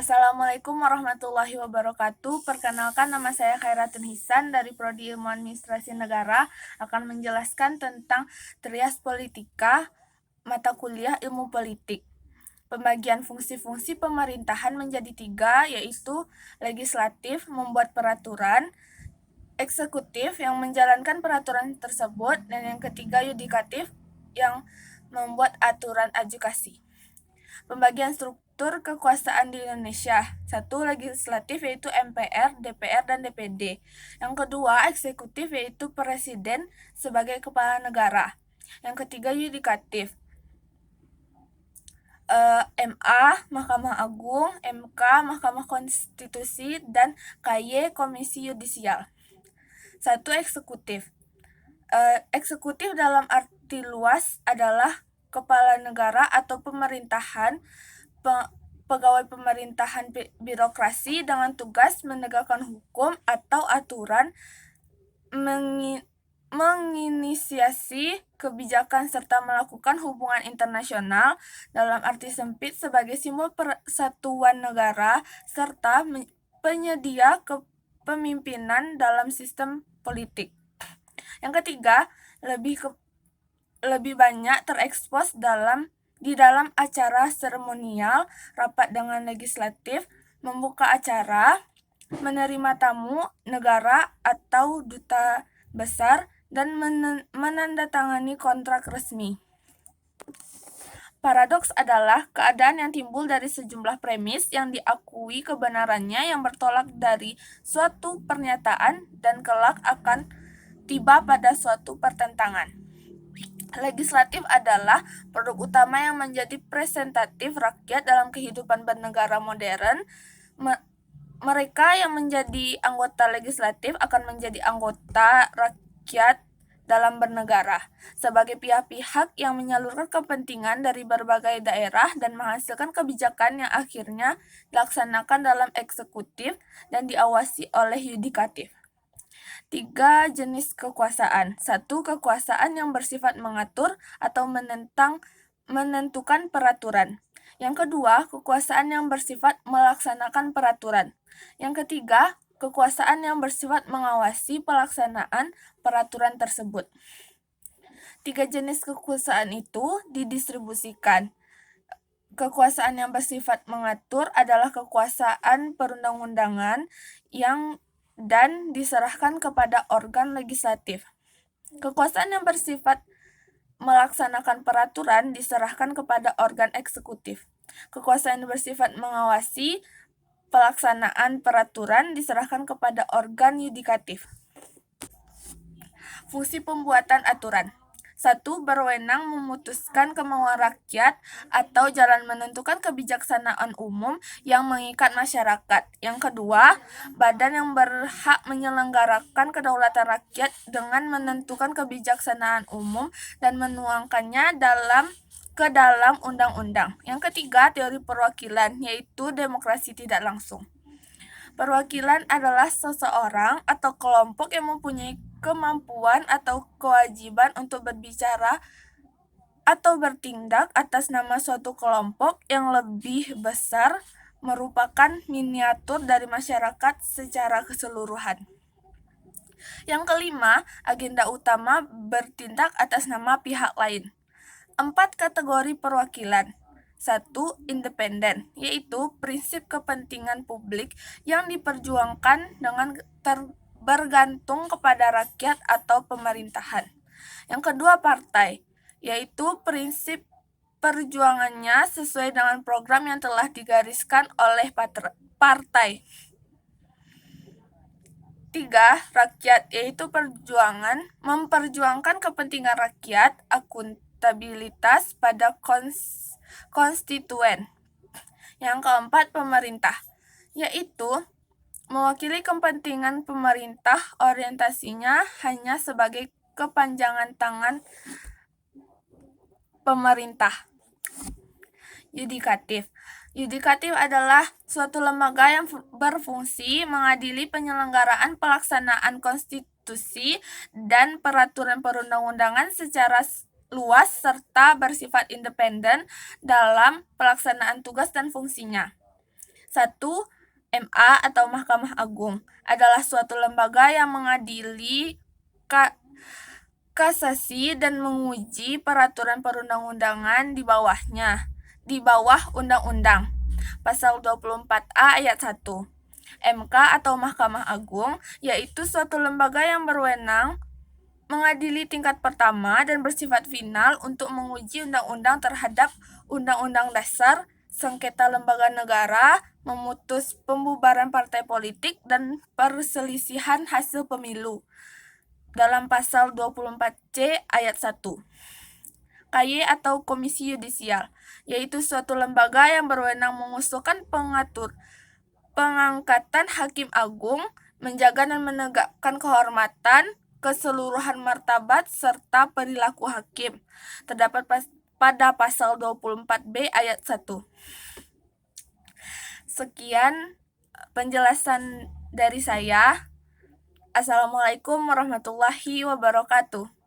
Assalamualaikum warahmatullahi wabarakatuh. Perkenalkan, nama saya Khairatun Hisan dari Prodi Ilmu Administrasi Negara, akan menjelaskan tentang Trias Politika, mata kuliah Ilmu Politik. Pembagian fungsi-fungsi pemerintahan menjadi 3, yaitu legislatif, membuat peraturan, eksekutif yang menjalankan peraturan tersebut, dan yang ketiga yudikatif yang membuat aturan adjudikasi. Pembagian struktur kekuasaan di Indonesia. 1. Legislatif, yaitu MPR, DPR, dan DPD. Yang kedua, eksekutif, yaitu Presiden sebagai kepala negara. Yang ketiga, yudikatif. MA, Mahkamah Agung, MK, Mahkamah Konstitusi, dan KY, Komisi Yudisial. 1. Eksekutif. Eksekutif dalam arti luas adalah kepala negara atau pemerintahan, pegawai pemerintahan birokrasi dengan tugas menegakkan hukum atau aturan, menginisiasi kebijakan serta melakukan hubungan internasional dalam arti sempit sebagai simbol persatuan negara, serta penyedia kepemimpinan dalam sistem politik. Yang ketiga, lebih banyak terekspos di dalam acara seremonial, rapat dengan legislatif, membuka acara, menerima tamu negara atau duta besar, dan menandatangani kontrak resmi. Paradoks adalah keadaan yang timbul dari sejumlah premis yang diakui kebenarannya yang bertolak dari suatu pernyataan dan kelak akan tiba pada suatu pertentangan. Legislatif adalah produk utama yang menjadi presentatif rakyat dalam kehidupan bernegara modern. Mereka yang menjadi anggota legislatif akan menjadi anggota rakyat dalam bernegara, sebagai pihak-pihak yang menyalurkan kepentingan dari berbagai daerah dan menghasilkan kebijakan yang akhirnya dilaksanakan dalam eksekutif dan diawasi oleh yudikatif. 3 jenis kekuasaan. 1. Kekuasaan yang bersifat mengatur atau menentukan peraturan. Yang kedua, kekuasaan yang bersifat melaksanakan peraturan. Yang ketiga, kekuasaan yang bersifat mengawasi pelaksanaan peraturan tersebut. 3 jenis kekuasaan itu didistribusikan. Kekuasaan yang bersifat mengatur adalah kekuasaan perundang-undangan dan diserahkan kepada organ legislatif. Kekuasaan yang bersifat melaksanakan peraturan diserahkan kepada organ eksekutif. Kekuasaan yang bersifat mengawasi pelaksanaan peraturan diserahkan kepada organ yudikatif. Fungsi pembuatan aturan. 1. Berwenang memutuskan kemauan rakyat atau jalan menentukan kebijaksanaan umum yang mengikat masyarakat. Yang kedua, badan yang berhak menyelenggarakan kedaulatan rakyat dengan menentukan kebijaksanaan umum dan menuangkannya ke dalam undang-undang. Yang ketiga, teori perwakilan, yaitu demokrasi tidak langsung. Perwakilan adalah seseorang atau kelompok yang mempunyai kemampuan atau kewajiban untuk berbicara atau bertindak atas nama suatu kelompok yang lebih besar, merupakan miniatur dari masyarakat secara keseluruhan. Yang kelima, agenda utama bertindak atas nama pihak lain. 4 kategori perwakilan. 1. Independen, yaitu prinsip kepentingan publik yang diperjuangkan dengan bergantung kepada rakyat atau pemerintahan. Yang kedua, partai, yaitu prinsip perjuangannya sesuai dengan program yang telah digariskan oleh partai. 3. Rakyat, yaitu memperjuangkan kepentingan rakyat, akuntabilitas pada konstituen. Yang keempat, pemerintah, yaitu mewakili kepentingan pemerintah, orientasinya hanya sebagai kepanjangan tangan pemerintah. Yudikatif. Yudikatif adalah suatu lembaga yang berfungsi mengadili penyelenggaraan pelaksanaan konstitusi dan peraturan perundang-undangan secara luas serta bersifat independen dalam pelaksanaan tugas dan fungsinya. 1. MA atau Mahkamah Agung adalah suatu lembaga yang mengadili kasasi dan menguji peraturan perundang-undangan di bawahnya, di bawah undang-undang. Pasal 24A ayat 1. MK atau Mahkamah Agung yaitu suatu lembaga yang berwenang mengadili tingkat pertama dan bersifat final untuk menguji undang-undang terhadap Undang-Undang Dasar, sengketa lembaga negara, memutus pembubaran partai politik, dan perselisihan hasil pemilu dalam pasal 24C ayat 1. KY atau Komisi Yudisial, yaitu suatu lembaga yang berwenang mengusulkan pengangkatan hakim agung, menjaga dan menegakkan kehormatan, keseluruhan martabat, serta perilaku hakim. Terdapat pada pasal 24B ayat 1. Sekian penjelasan dari saya. Assalamualaikum warahmatullahi wabarakatuh.